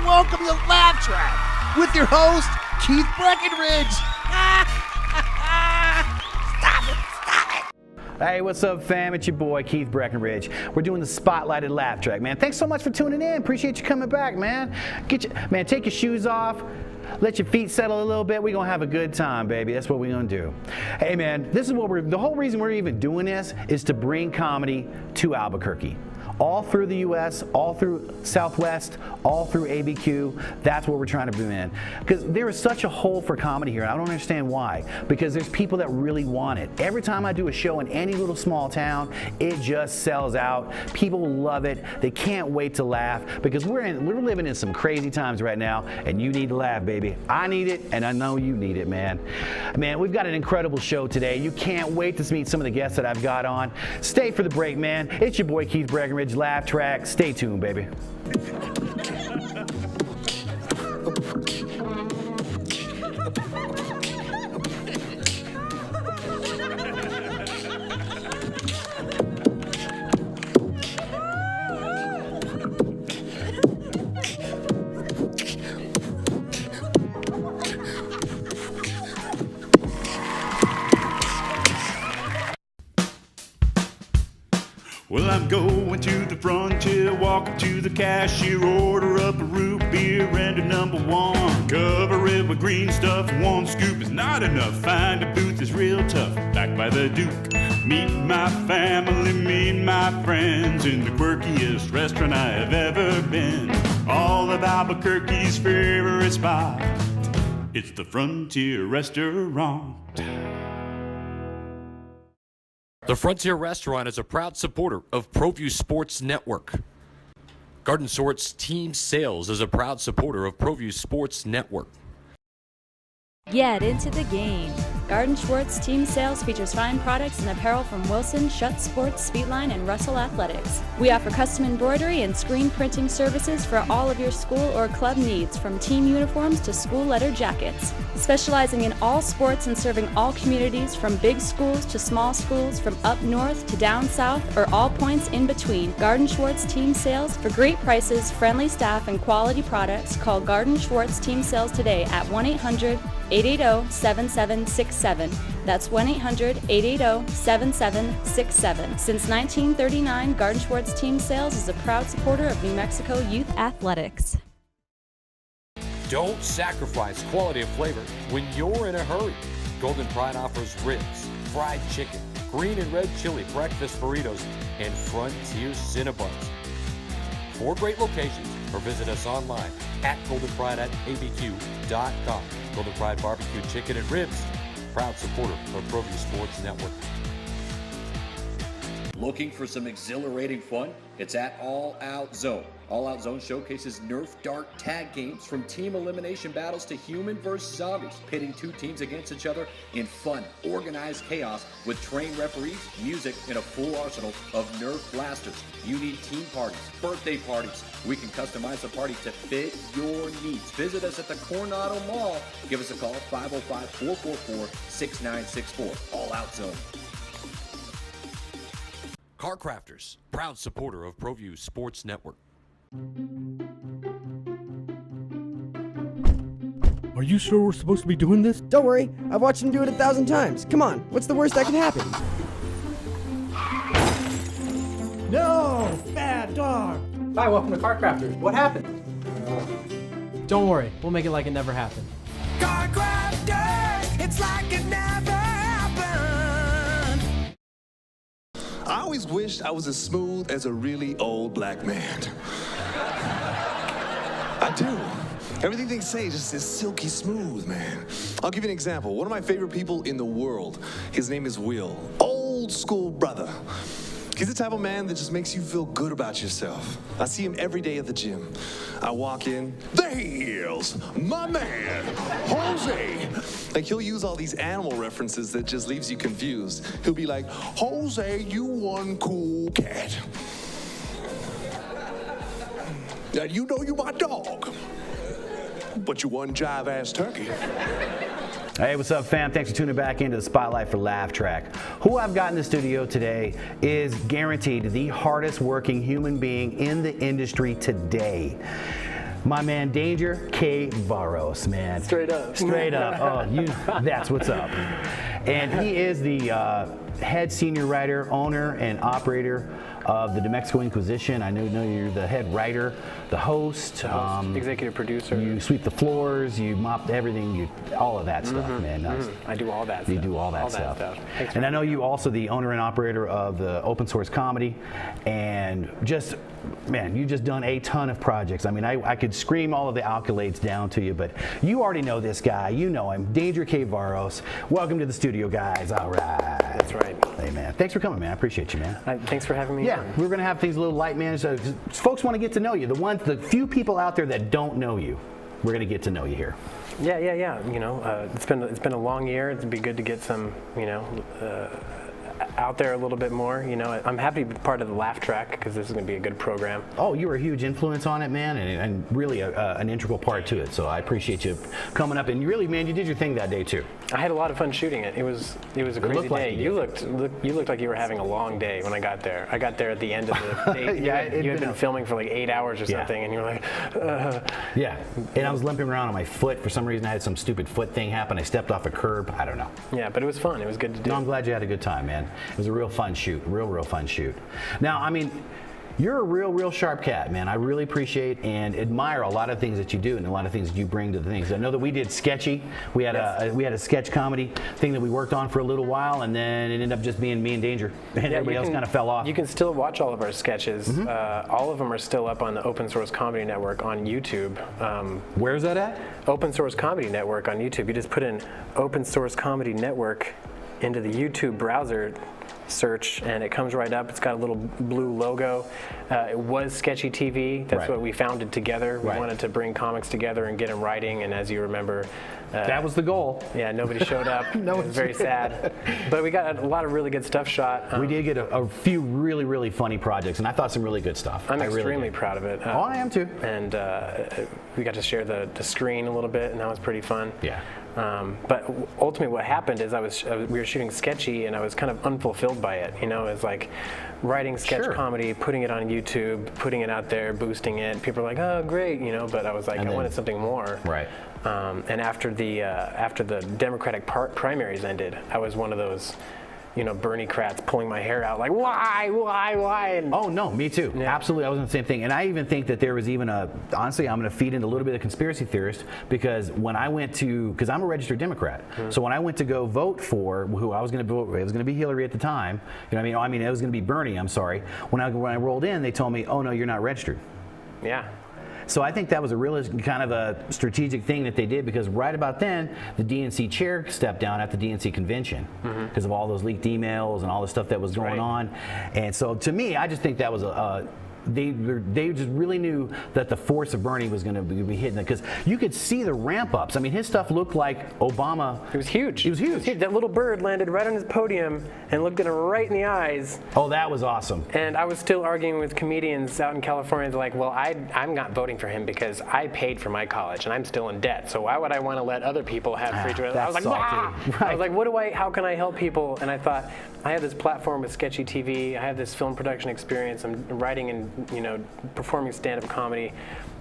welcome to Laugh Track with your host, Keith Breckenridge. Stop it. Hey, what's up, fam? It's your boy, Keith Breckenridge. We're doing the Spotlighted Laugh Track, man. Thanks so much for tuning in. Appreciate you coming back, man. Take your shoes off. Let your feet settle a little bit. We're going to have a good time, baby. That's what we're going to do. Hey, man, this is what the whole reason we're even doing this is to bring comedy to Albuquerque. All through the U.S., all through Southwest, all through ABQ. That's what we're trying to bring in. Because there is such a hole for comedy here. I don't understand why. Because there's people that really want it. Every time I do a show in any little small town, it just sells out. People love it. They can't wait to laugh because we're living in some crazy times right now, and you need to laugh, baby. I need it, and I know you need it, man. Man, we've got an incredible show today. You can't wait to meet some of the guests that I've got on. Stay for the break, man. It's your boy, Keith Breckenridge. Laugh Track. Stay tuned, baby. Well, I'm going to the frontier, walking to the cashier, order up a root beer and a #1. Cover it with green stuff, one scoop is not enough. Find a booth is real tough, back by the Duke. Meet my family, meet my friends in the quirkiest restaurant I have ever been. All of Albuquerque's favorite spot, it's the Frontier Restaurant. The Frontier Restaurant is a proud supporter of Proview Sports Network. Garden Sort's Team Sales is a proud supporter of Proview Sports Network. Get into the game. Garden Schwartz Team Sales features fine products and apparel from Wilson, Schutt Sports, Speedline, and Russell Athletics. We offer custom embroidery and screen printing services for all of your school or club needs, from team uniforms to school letter jackets. Specializing in all sports and serving all communities, from big schools to small schools, from up north to down south, or all points in between. Garden Schwartz Team Sales. For great prices, friendly staff, and quality products, call Garden Schwartz Team Sales today at 1-800-880-7767. That's 1-800-880-7767. Since 1939, Garden Schwartz Team Sales is a proud supporter of New Mexico youth athletics. Don't sacrifice quality of flavor when you're in a hurry. Golden Pride offers ribs, fried chicken, green and red chili breakfast burritos, and Frontier Cinnabons. 4 great locations, or visit us online at goldenpride@abq.com. Golden Pride Barbecue Chicken and Ribs, proud supporter of Proview Sports Network. Looking for some exhilarating fun? It's at All Out Zone. All Out Zone showcases Nerf Dart tag games, from team elimination battles to human versus zombies, pitting 2 teams against each other in fun, organized chaos with trained referees, music, and a full arsenal of Nerf blasters. You need team parties, birthday parties. We can customize the party to fit your needs. Visit us at the Coronado Mall. Give us a call, 505-444-6964. All Out Zone. Car Crafters, proud supporter of Proview Sports Network. Are you sure we're supposed to be doing this? Don't worry, I've watched him do it 1,000 times. Come on, what's the worst that can happen? No! Bad dog! Hi, welcome to Car Crafters. What happened? Don't worry, we'll make it like it never happened. Car Crafters, it's like it never happened. I always wished I was as smooth as a really old black man. I do. Everything they say just is silky smooth, man. I'll give you an example. One of my favorite people in the world, his name is Will. Old school brother. He's the type of man that just makes you feel good about yourself. I see him every day at the gym. I walk in, there's my man, Jose. Like, he'll use all these animal references that just leaves you confused. He'll be like, Jose, you one cool cat. Now, you know you my dog, but you one jive-ass turkey. Hey, what's up, fam? Thanks for tuning back into the Spotlight for Laugh Track. Who I've got in the studio today is guaranteed the hardest working human being in the industry today. My man Danger K. Varoz, man. Straight up. Straight up. Oh, that's what's up. And he is the head senior writer, owner, and operator of the New Mexico Inquisition. I know you're the head writer, the host, executive producer. You sweep the floors, you mop everything, all of that stuff, man. I do all that stuff. You do all that stuff. And I know you also the owner and operator of the Open Source Comedy, and just, man, you've just done a ton of projects. I mean, I could scream all of the accolades down to you, but you already know this guy. You know him, Danger K. Varoz. Welcome to the studio, guys. All right. That's right. Hey, man. Thanks for coming, man. I appreciate you, man. Thanks for having me. Yeah, we're going to have things a little light, man. So folks want to get to know you. The few people out there that don't know you, we're going to get to know you here. Yeah. You know, it's been a long year. It'd be good to get some, you know, out there a little bit more. You know, I'm happy to be part of the Laugh Track because this is going to be a good program. Oh, you were a huge influence on it, man, and really an integral part to it. So I appreciate you coming up, and you really, man, you did your thing that day too. I had a lot of fun shooting it. It was a crazy day. You looked like you were having a long day when I got there. I got there at the end of the day. you had been filming for like 8 hours or something, and you were like, Yeah, and I was limping around on my foot. For some reason, I had some stupid foot thing happen. I stepped off a curb. I don't know. Yeah, but it was fun. It was good to do. No, I'm glad you had a good time, man. It was a real fun shoot. Real fun shoot. Now, I mean, you're a real sharp cat, man. I really appreciate and admire a lot of things that you do and a lot of things that you bring to the things. I know that we did Sketchy. We had a sketch comedy thing that we worked on for a little while, and then it ended up just being me and Danger, and everybody else kind of fell off. You can still watch all of our sketches. All of them are still up on the Open Source Comedy Network on YouTube. Where's that at? Open Source Comedy Network on YouTube. You just put in Open Source Comedy Network into the YouTube browser search, and it comes right up. It's got a little blue logo. It was Sketchy TV. That's what we founded together. We wanted to bring comics together and get them writing, and as you remember, that was the goal. Yeah, nobody showed up. It was very sad. But we got a lot of really good stuff shot. We did get a few really funny projects, and I thought some really good stuff. I'm extremely proud of it. I am too. And we got to share the screen a little bit, and that was pretty fun. Yeah. But ultimately what happened is we were shooting Sketchy, and I was kind of unfulfilled by it. You know, it was like writing sketch comedy, putting it on YouTube, putting it out there, boosting it. People are like, oh, great, you know, but I was like, I wanted something more. Right. And after the Democratic primaries ended, I was one of those, you know, Bernie crats pulling my hair out like, why? And oh, no, me too. Yeah. Absolutely, I was in the same thing. And I even think that there was even honestly, I'm going to feed into a little bit of conspiracy theorist, because when I went because I'm a registered Democrat, so when I went to go vote for who I was going to vote, it was going to be Hillary at the time. You know what I mean? It was going to be Bernie, I'm sorry. When I rolled in, they told me, oh, no, you're not registered. Yeah. So I think that was a real kind of a strategic thing that they did, because right about then, the DNC chair stepped down at the DNC convention because of all those leaked emails and all the stuff that was going on. And so to me, I just think that was they just really knew that the force of Bernie was going to be hitting it, because you could see the ramp ups. I mean, his stuff looked like Obama. It was huge. It was huge. That little bird landed right on his podium and looked at him right in the eyes. Oh, that was awesome. And I was still arguing with comedians out in California. They're like, well, I'm not voting for him because I paid for my college and I'm still in debt. So why would I want to let other people have free treatment? I was like, I was like, how can I help people? And I thought, I have this platform with Sketchy TV. I have this film production experience. I'm writing and, you know, performing stand-up comedy,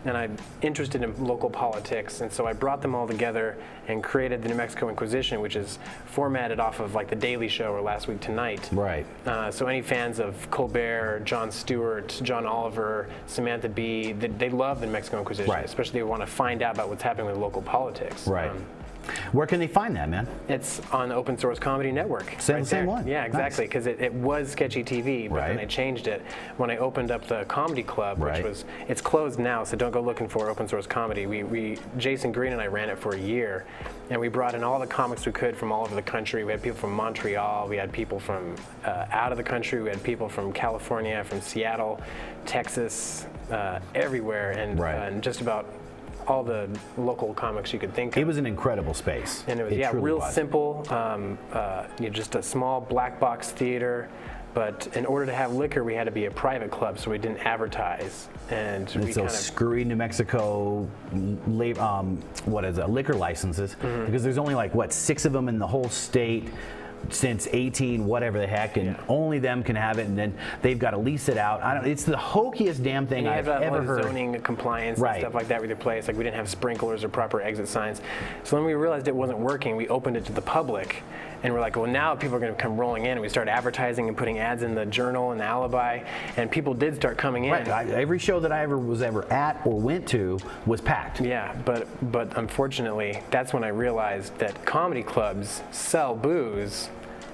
and I'm interested in local politics. And so I brought them all together and created the New Mexico Inquisition, which is formatted off of like The Daily Show or Last Week Tonight. Right. So any fans of Colbert, Jon Stewart, John Oliver, Samantha Bee, they love the New Mexico Inquisition, especially if they want to find out about what's happening with local politics. Right. Where can they find that, man? It's on the Open Source Comedy Network. Same one. Yeah, exactly, because it was Sketchy TV, but then I changed it when I opened up the Comedy Club, which it's closed now, so don't go looking for Open Source Comedy. Jason Green and I ran it for a year, and we brought in all the comics we could from all over the country. We had people from Montreal, we had people from out of the country, we had people from California, from Seattle, Texas, everywhere, and just about all the local comics you could think of. It was an incredible space. And it was, real simple, just a small black box theater. But in order to have liquor, we had to be a private club, so we didn't advertise. And we so screwy New Mexico, liquor licenses, because there's only like 6 of them in the whole state. since 18 whatever the heck, and only them can have it, and then they've got to lease it out. It's the hokiest damn thing I've ever heard. Zoning compliance and stuff like that with your place. Like we didn't have sprinklers or proper exit signs. So when we realized it wasn't working, we opened it to the public. And we're like, well, now people are going to come rolling in. And we started advertising and putting ads in the Journal and the Alibi, and people did start coming in. Right. Every show that I was ever at or went to was packed. Yeah, but unfortunately, that's when I realized that comedy clubs sell booze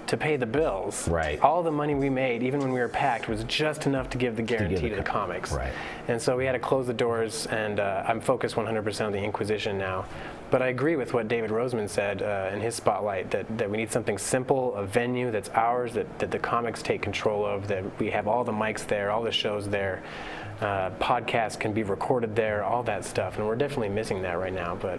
to pay the bills. Right. All the money we made, even when we were packed, was just enough to give the guarantee to the comics. Right. And so we had to close the doors, and I'm focused 100% on the Inquisition now. But I agree with what David Roseman said in his spotlight, that we need something simple, a venue that's ours, that the comics take control of, that we have all the mics there, all the shows there, podcasts can be recorded there, all that stuff. And we're definitely missing that right now. But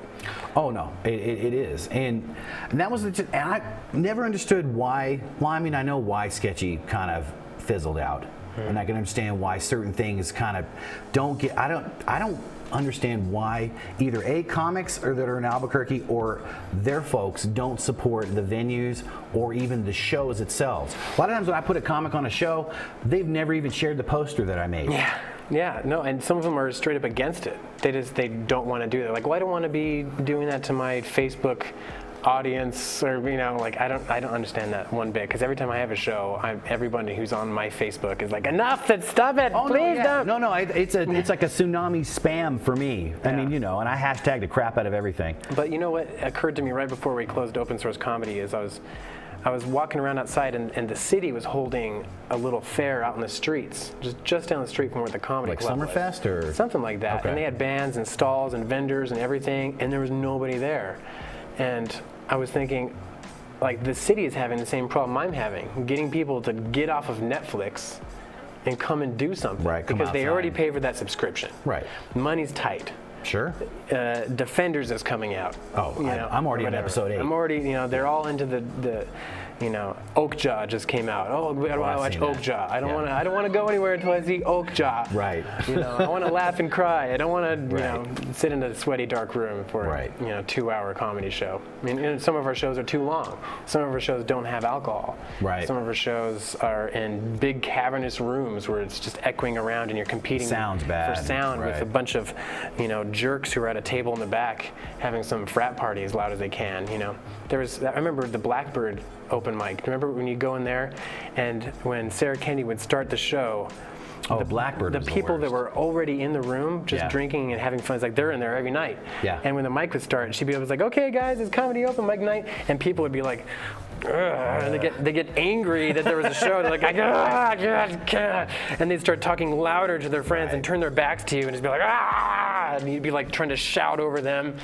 oh no, it is. And that was and I never understood why. Well, I mean, I know why Sketchy kind of fizzled out, and I can understand why certain things kind of don't get. I don't understand why either comics or that are in Albuquerque or their folks don't support the venues or even the shows itself. A lot of times when I put a comic on a show, they've never even shared the poster that I made. Yeah, no, and some of them are straight up against it. They don't want to do that. Like, well, I don't want to be doing that to my Facebook audience, or like I don't understand that one bit, because every time I have a show, everybody who's on my Facebook is like, enough, stop it, please don't. No, it's like a tsunami spam for me. I mean, and I hashtag the crap out of everything. But you know what occurred to me right before we closed Open Source Comedy is I was walking around outside, and the city was holding a little fair out in the streets, just down the street from where the comedy club was. Like Summerfest or something like that. Okay. And they had bands and stalls and vendors and everything, and there was nobody there. And I was thinking, like, the city is having the same problem I'm having, getting people to get off of Netflix and come and do something. Right, because they already pay for that subscription. Right. Money's tight. Sure. Defenders is coming out. Oh, I'm already in episode 8. I'm already, they're all into the Oakjaw just came out. Oh, I want to watch Oakjaw. I don't want to go anywhere until I see Oakjaw. Right. I want to laugh and cry. I don't want to, sit in a sweaty dark room for a 2-hour comedy show. I mean, some of our shows are too long. Some of our shows don't have alcohol. Right. Some of our shows are in big cavernous rooms where it's just echoing around, and you're competing for sound with a bunch of, jerks who are at a table in the back having some frat party as loud as they can. I remember the Blackbird open mic. Remember when you go in there, and when Sarah Kennedy would start the show, the Blackbird, the people that were already in the room just drinking and having fun, it's like they're in there every night. Yeah. And when the mic would start, she'd be like, okay guys, it's comedy open mic night, and people would be like, and they get angry that there was a show. They're like, and they'd start talking louder to their friends and turn their backs to you and just be like, and you'd be like trying to shout over them.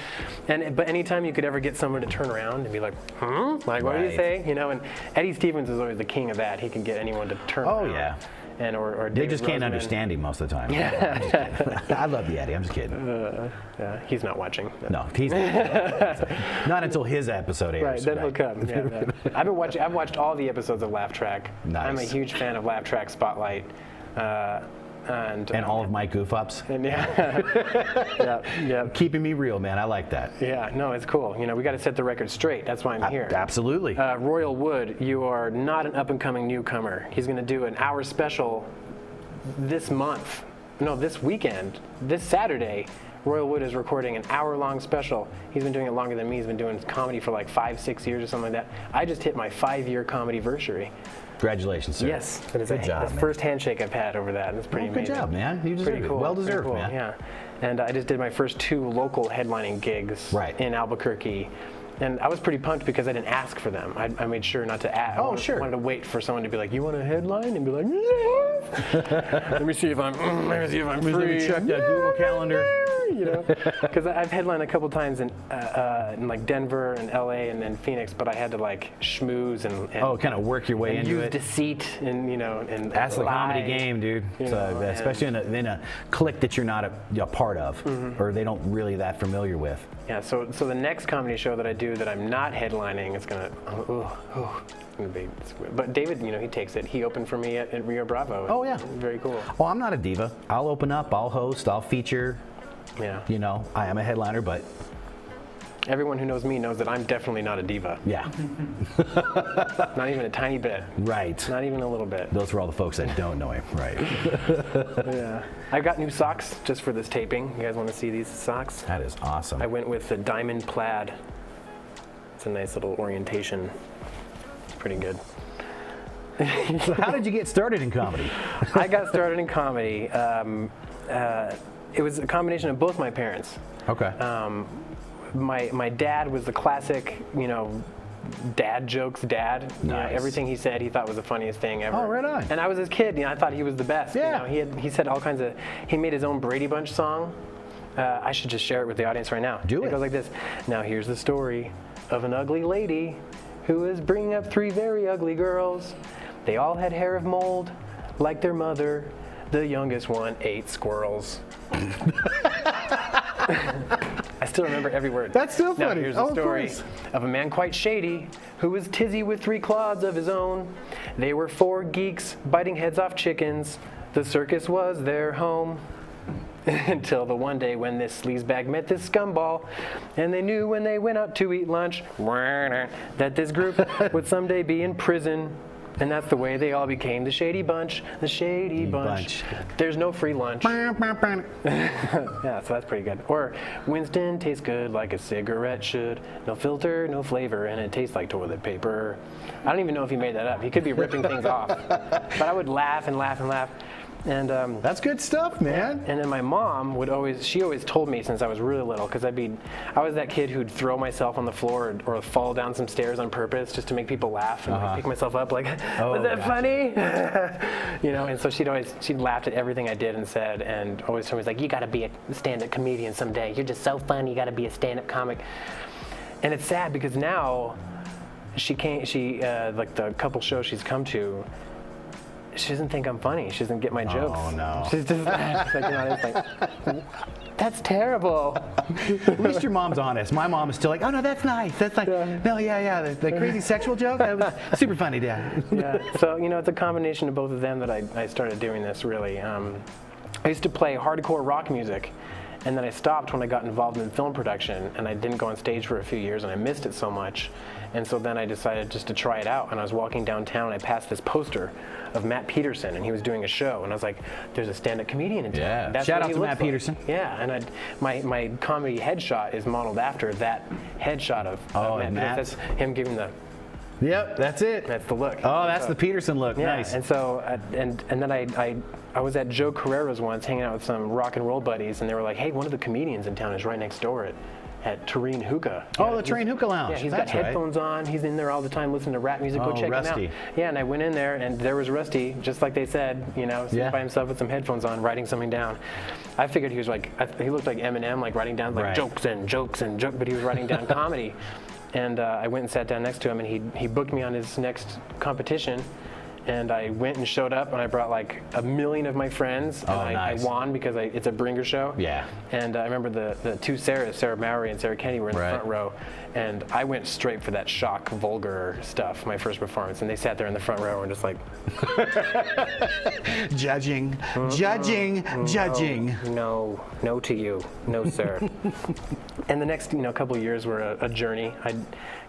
But anytime you could ever get someone to turn around and be like, like, what do you say? And Eddie Stevens is always the king of that. He can get anyone to turn around. Oh yeah. And or they just can't understand him most of the time. Yeah. I love you, Eddie. I'm just kidding. He's not watching. No, he's not until his episode airs. Right, then he'll come. Yeah, I've watched all the episodes of Laugh Track. Nice. I'm a huge fan of Laugh Track Spotlight. And all of my goof ups. And yeah. Keeping me real, man. I like that. Yeah, no, it's cool. We got to set the record straight. That's why I'm here. Absolutely. Royal Wood, you are not an up and coming newcomer. He's going to do an hour special this month. No, this weekend. This Saturday. Royal Wood is recording an hour-long special. He's been doing it longer than me. He's been doing comedy for like 5-6 years or something like that. I just hit my 5-year comedy-versary. Congratulations, sir. Yes, good job. The first handshake I've had over that. It's pretty amazing. Good job, man. You deserve it. Cool. Well deserved, cool. man. Yeah, and I just did my first 2 local headlining gigs in Albuquerque. And I was pretty pumped because I didn't ask for them. I made sure not to ask. Oh, sure. I wanted to wait for someone to be like, "You want a headline?" And be like, "Yes." Let me see if I'm free. Let me check that Google Calendar. Because I've headlined a couple times in like Denver and LA and then Phoenix, but I had to like schmooze and kind of work your way into use it. deceit and and that's the comedy game, dude. Especially in a clique that you're not a part of, or they don't really that familiar with. Yeah. So the next comedy show that I do that I'm not headlining, it's gonna. But David, he takes it. He opened for me at Rio Bravo. Oh yeah. Very cool. Well, I'm not a diva. I'll open up. I'll host. I'll feature. Yeah. I am a headliner, but Everyone who knows me knows that I'm definitely not a diva. Yeah. Not even a tiny bit. Right. Not even a little bit. Those are all the folks that don't know him. Right. Yeah. I've got new socks just for this taping. You guys want to see these socks? That is awesome. I went with the diamond plaid. It's a nice little orientation. It's pretty good. So how did you get started in comedy? I got started in comedy. It was a combination of both my parents. Okay. My dad was the classic, dad jokes dad. Nice. Everything he said he thought was the funniest thing ever. Oh, right on. And I was his kid, I thought he was the best. Yeah. He said all kinds of, he made his own Brady Bunch song. I should just share it with the audience right now. Do it. It goes like this. Now here's the story of an ugly lady who is bringing up 3 very ugly girls. They all had hair of mold, like their mother. The youngest one ate squirrels. I still remember every word. That's still funny. Now here's the story of a man quite shady who was tizzy with 3 clods of his own. They were 4 geeks biting heads off chickens. The circus was their home. Until the one day when this sleazebag met this scumball, and they knew when they went out to eat lunch that this group would someday be in prison. And that's the way they all became the Shady Bunch. The Shady Bunch. There's no free lunch. Yeah, so that's pretty good. Or Winston tastes good like a cigarette should. No filter, no flavor, and it tastes like toilet paper. I don't even know if he made that up. He could be ripping things off. But I would laugh and laugh and laugh. And that's good stuff, man. And then my mom would always told me since I was really little, because I was that kid who'd throw myself on the floor or fall down some stairs on purpose just to make people laugh and like, pick myself up like, was that funny? And so she'd laughed at everything I did and said, and always told me, like, you got to be a stand-up comedian someday. You're just so funny. You got to be a stand-up comic. And it's sad because now like the couple shows she's come to, she doesn't think I'm funny. She doesn't get my jokes. Oh, no. She's just it's like, that's terrible. At least your mom's honest. My mom is still like, oh, no, that's nice. That's like, no, yeah. The crazy sexual joke, that was super funny, Dad. Yeah. So, it's a combination of both of them that I started doing this, really. I used to play hardcore rock music, and then I stopped when I got involved in film production, and I didn't go on stage for a few years, and I missed it so much. And so then I decided just to try it out, and I was walking downtown, and I passed this poster of Matt Peterson, and he was doing a show, and I was like, there's a stand-up comedian in town. Yeah, That's shout what out he to looks Matt like. Peterson. Yeah, and my comedy headshot is modeled after that headshot of Matt. That's him giving the... Yep, that's it. That's the look. Oh, that's the Peterson look. Yeah, Nice. and so, and then I was at Joe Carrera's once, hanging out with some rock and roll buddies, and they were like, hey, one of the comedians in town is right next door at Terrene Hookah. Oh, the Terrene Hookah Lounge. Yeah, he's That's got headphones on. He's in there all the time listening to rap music. Go check Rusty. him out. Yeah, and I went in there, and there was Rusty, just like they said, sitting by himself with some headphones on, writing something down. I figured he was like, he looked like Eminem, like writing down like jokes, but he was writing down comedy. And I went and sat down next to him, and he booked me on his next competition. And I went and showed up, and I brought like 1 million of my friends. And I won because it's a bringer show. Yeah. And I remember the 2 Sarahs, Sarah Mowry and Sarah Kennedy, were in the front row. And I went straight for that shock, vulgar stuff, my first performance. And they sat there in the front row and just like... Judging. No to you. No, sir. And the next couple of years were a journey. I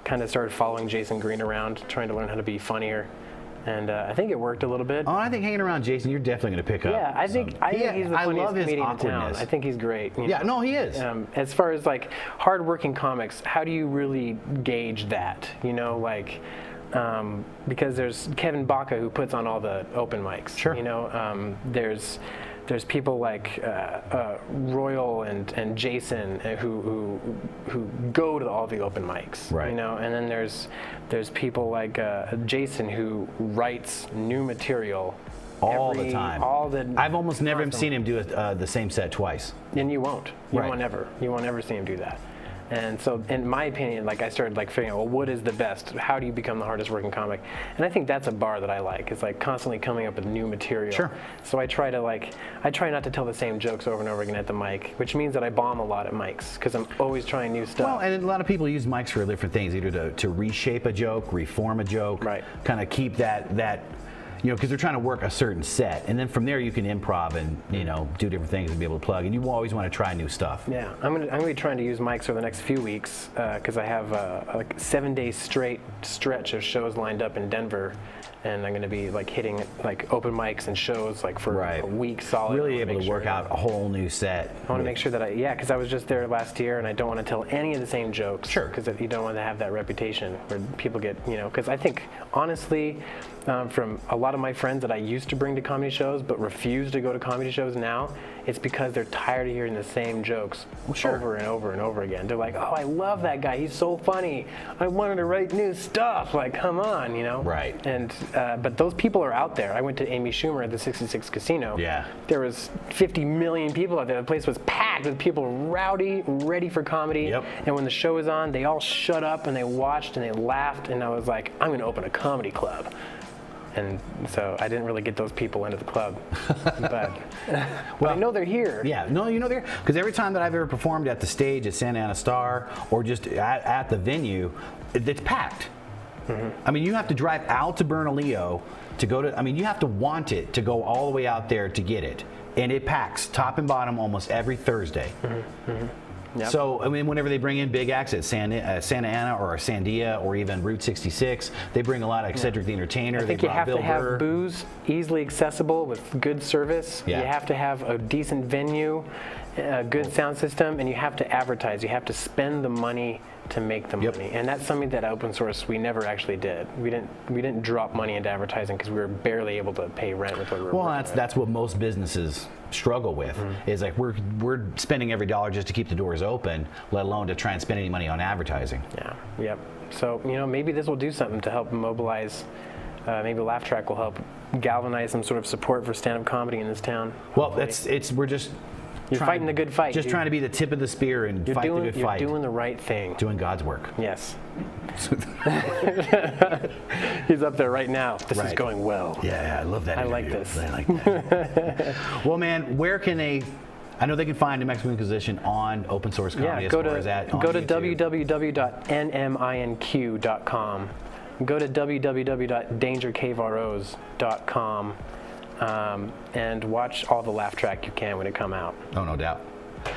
kind of started following Jason Green around, trying to learn how to be funnier. And I think it worked a little bit. Oh, I think hanging around Jason, you're definitely going to pick up. Yeah, I think he's the funniest comedian in town. I think he's great. Yeah, no, he is. As far as like hardworking comics, how do you really gauge that? Because there's Kevin Baca who puts on all the open mics. Sure. There's people like Royal and Jason who go to all the open mics, right? And then there's people like Jason who writes new material all the time. I've almost never seen him do the same set twice. And you won't. You won't ever see him do that. And so, in my opinion, I started figuring out, well, what is the best? How do you become the hardest working comic? And I think that's a bar that I like. It's constantly coming up with new material. Sure. So I try not to tell the same jokes over and over again at the mic, which means that I bomb a lot at mics because I'm always trying new stuff. Well, and a lot of people use mics for different things, either to reshape a joke, reform a joke, right? Kind of keep that because they're trying to work a certain set, and then from there you can improv and do different things and be able to plug. And you always want to try new stuff. Yeah, I'm gonna be trying to use mics for the next few weeks because I have a 7-day straight stretch of shows lined up in Denver. And I'm going to be hitting open mics and shows for a week solid. Really able to work out a whole new set. I want to make sure that because I was just there last year and I don't want to tell any of the same jokes. Sure. Because you don't want to have that reputation where people get, because I think honestly, from a lot of my friends that I used to bring to comedy shows but refuse to go to comedy shows now, it's because they're tired of hearing the same jokes over and over and over again. They're like, oh, I love that guy. He's so funny. I wanted to write new stuff. Come on, Right. And but those people are out there. I went to Amy Schumer at the 66 Casino. Yeah. There was 50 million people out there. The place was packed with people rowdy, ready for comedy. Yep. And when the show was on, they all shut up and they watched and they laughed. And I was like, I'm going to open a comedy club. And so I didn't really get those people into the club, but I know they're here. Yeah, no, they're because every time that I've ever performed at the stage at Santa Ana Star or just at the venue, it's packed. Mm-hmm. I mean, you have to drive out to Bernalillo to go to. I mean, you have to want it to go all the way out there to get it, and it packs top and bottom almost every Thursday. Mm-hmm. Mm-hmm. Yep. So, I mean, whenever they bring in big acts at Santa Ana or Sandia or even Route 66, they bring a lot of Cedric the Entertainer. I think you have to have booze easily accessible with good service. Yeah. You have to have a decent venue, a good sound system, and you have to advertise. You have to spend the money to make the money. And that's something that Open Source we never actually did. We didn't drop money into advertising because we were barely able to pay rent with what we were working that's what most businesses struggle with is we're spending every dollar just to keep the doors open, let alone to try and spend any money on advertising. Yeah. Yep. So maybe this will do something to help mobilize. Maybe Laugh Track will help galvanize some sort of support for stand-up comedy in this town. Well, we're just. You're fighting the good fight. Just trying to be the tip of the spear and fight the good fight. You're doing the right thing. Doing God's work. Yes. He's up there right now. This is going well. Yeah, I love that interview. I like this. I like that. Well, man, where can they... I know they can find the Mexican Inquisition on Open Source Comedy go to www.nminq.com. Go to www.dangerkvaroz.com. And watch all the Laugh Track you can when it come out. Oh, no doubt.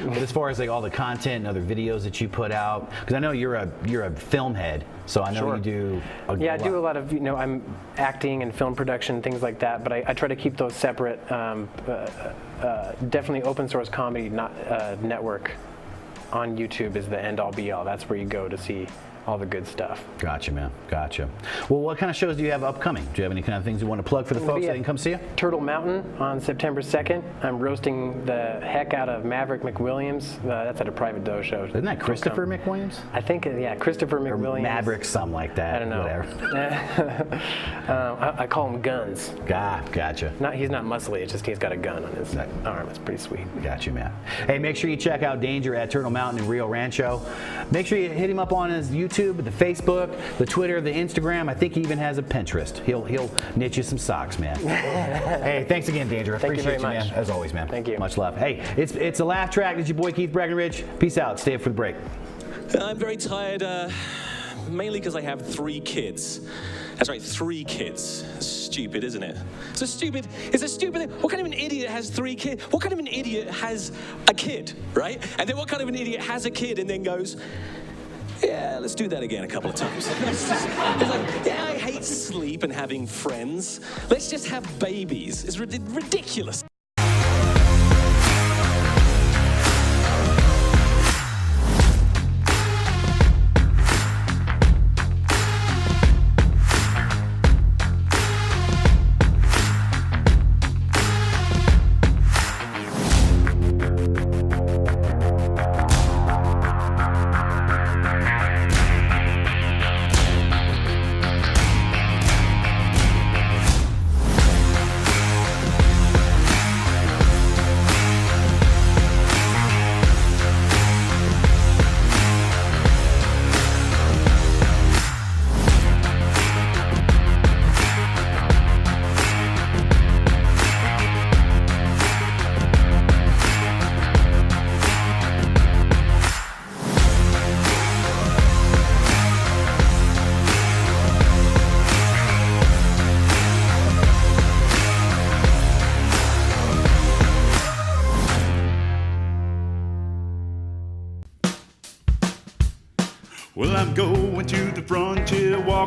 But as far as all the content and other videos that you put out, because I know you're a film head, so I know you do. I do a lot of I'm acting and film production, things like that. But I try to keep those separate. Definitely Open Source Comedy Network on YouTube is the end all be all. That's where you go to see all the good stuff. Gotcha, man. Gotcha. Well, what kind of shows do you have upcoming? Do you have any kind of things you want to plug for the folks that can come see you? Turtle Mountain on September 2nd. I'm roasting the heck out of Maverick McWilliams. That's at a private dojo. Isn't that Christopher McWilliams? I think, Christopher McWilliams. Or Maverick, something like that. I don't know. Whatever. I call him Guns. Gotcha. He's not muscly. It's just he's got a gun on his arm. It's pretty sweet. Gotcha, man. Hey, make sure you check out Danger at Turtle Mountain in Rio Rancho. Make sure you hit him up on his YouTube, the Facebook, the Twitter, the Instagram. I think he even has a Pinterest. He'll knit you some socks, man. Hey, thanks again, Danger. I appreciate you, man. As always, man. Thank you. Much love. Hey, it's a Laugh Track. It's your boy Keith Breckenridge. Peace out. Stay up for the break. I'm very tired, mainly because I have 3 kids. That's right, 3 kids. Stupid, isn't it? It's a stupid thing. What kind of an idiot has 3 kids? What kind of an idiot has a kid, right? And then what kind of an idiot has a kid and then goes, yeah, let's do that again a couple of times. It's like, yeah, I hate sleep and having friends. Let's just have babies. It's ridiculous.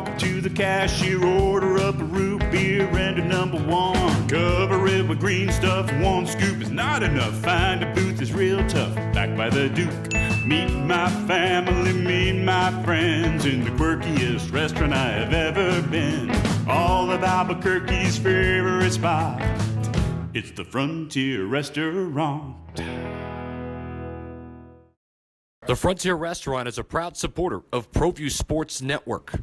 walk up to the cashier, order up a root beer and a number one. Cover it with green stuff, one scoop is not enough. Find a booth is real tough, back by the Duke. Meet my family, meet my friends in the quirkiest restaurant I have ever been. All of Albuquerque's favorite spot, it's the Frontier Restaurant. The Frontier Restaurant is a proud supporter of Proview Sports Network.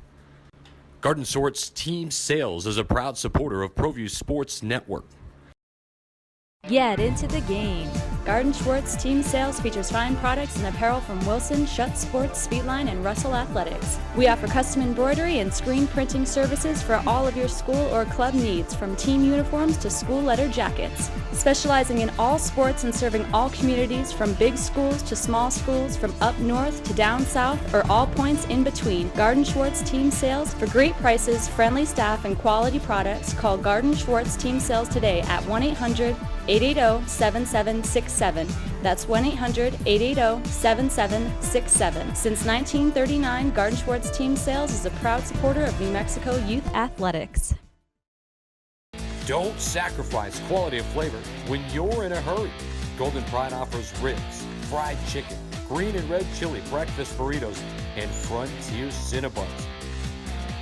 Garden Sort's Team Sales is a proud supporter of Proview Sports Network. Get into the game. Garden Schwartz Team Sales features fine products and apparel from Wilson, Schutt Sports, Speedline, and Russell Athletics. We offer custom embroidery and screen printing services for all of your school or club needs, from team uniforms to school letter jackets. Specializing in all sports and serving all communities, from big schools to small schools, from up north to down south, or all points in between. Garden Schwartz Team Sales. For great prices, friendly staff, and quality products, call Garden Schwartz Team Sales today at 1-800-880-7767. That's 1-800-880-7767. Since 1939, Garden Schwartz Team Sales is a proud supporter of New Mexico youth athletics. Don't sacrifice quality of flavor when you're in a hurry. Golden Pride offers ribs, fried chicken, green and red chili breakfast burritos, and Frontier Cinnabons.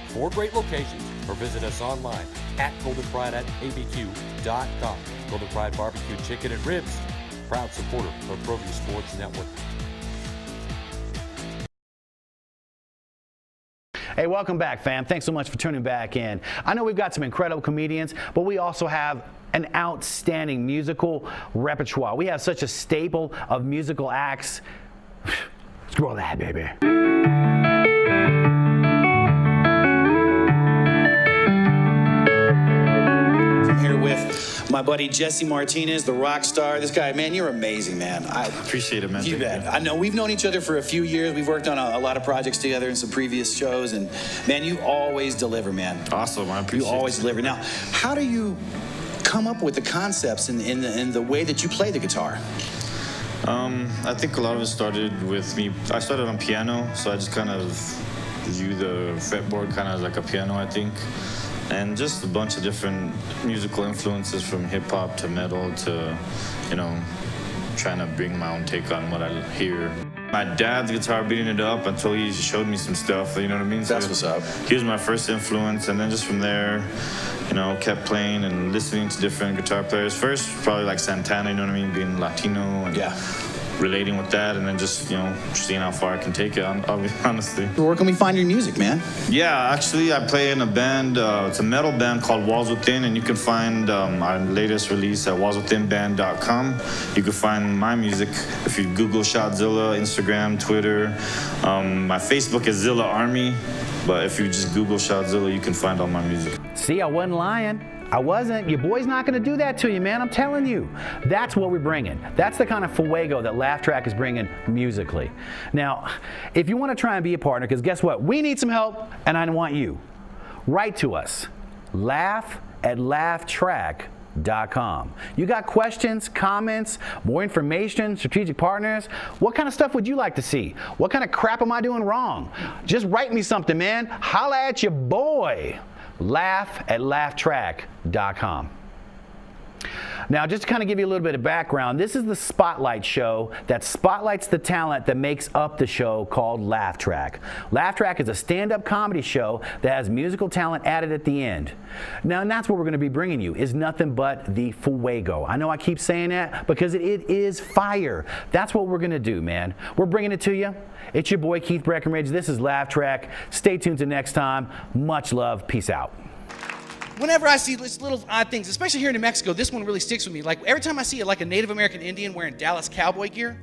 4 great locations, or visit us online at goldenpride@abq.com. Golden Pride Barbecue Chicken and Ribs, proud supporter of Proview Sports Network. Hey, welcome back, fam. Thanks so much for tuning back in. I know we've got some incredible comedians, but we also have an outstanding musical repertoire. We have such a staple of musical acts. Scroll that, baby. My buddy Jesse Martinez, the rock star. This guy, man, you're amazing, man. I appreciate it, man. You bet. I know we've known each other for a few years. We've worked on a lot of projects together in some previous shows, and man, you always deliver, man. Awesome, I appreciate it. You always deliver. Now, how do you come up with the concepts in the way that you play the guitar? I think a lot of it started with me. I started on piano, so I just kind of view the fretboard kind of as like a piano, I think. And just a bunch of different musical influences, from hip-hop to metal to, you know, trying to bring my own take on what I hear. My dad's guitar, beating it up until he showed me some stuff, you know what I mean? That's what's up. He was my first influence, and then just from there, you know, kept playing and listening to different guitar players. First, probably like Santana, you know what I mean, being Latino and relating with that, and then just, you know, seeing how far I can take it, honestly. Where can we find your music, man? Yeah, actually, I play in a band. It's a metal band called Walls Within, and you can find our latest release at wallswithinband.com. You can find my music if you Google Shotzilla, Instagram, Twitter. My Facebook is Zilla Army, but if you just Google Shotzilla, you can find all my music. See, I wasn't lying. I wasn't. Your boy's not going to do that to you, man. I'm telling you. That's what we're bringing. That's the kind of fuego that Laugh Track is bringing musically. Now, if you want to try and be a partner, because guess what? We need some help, and I want you. Write to us. laugh@laughtrack.com. You got questions, comments, more information, strategic partners? What kind of stuff would you like to see? What kind of crap am I doing wrong? Just write me something, man. Holla at your boy. laugh@laughtrack.com. Now, just to kind of give you a little bit of background, this is the Spotlight show that spotlights the talent that makes up the show, called Laugh Track. Laugh Track is a stand-up comedy show that has musical talent added at the end. Now, and that's what we're going to be bringing you, is nothing but the fuego. I know I keep saying that because it is fire. That's what we're going to do, man. We're bringing it to you. It's your boy, Keith Breckenridge. This is Laugh Track. Stay tuned to next time. Much love. Peace out. Whenever I see these little odd things, especially here in New Mexico, this one really sticks with me. Like, every time I see like a Native American Indian wearing Dallas Cowboy gear,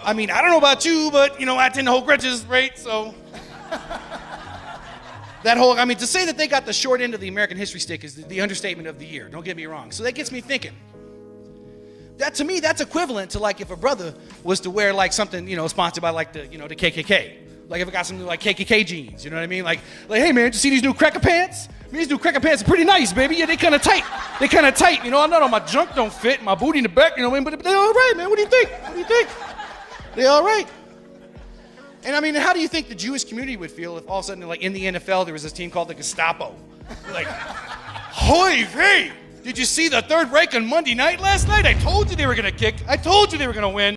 I mean, I don't know about you, but, you know, I tend to hold grudges, right? So that whole, I mean, to say that they got the short end of the American history stick is the understatement of the year. Don't get me wrong. So that gets me thinking. That, to me, that's equivalent to, like, if a brother was to wear, like, something, you know, sponsored by, like, the, you know, the KKK. Like, if I got some new, like, KKK jeans, you know what I mean? Like, hey, man, did you see these new cracker pants? I mean, these new cracker pants are pretty nice, baby. Yeah, they kind of tight. They kind of tight, you know? I know my junk don't fit, my booty in the back, you know what I mean? But they're all right, man. What do you think? What do you think? They all right. And I mean, how do you think the Jewish community would feel if all of a sudden, like in the NFL, there was this team called the Gestapo? Like, hoy vey! Did you see the third break on Monday night last night? I told you they were gonna kick. I told you they were gonna win.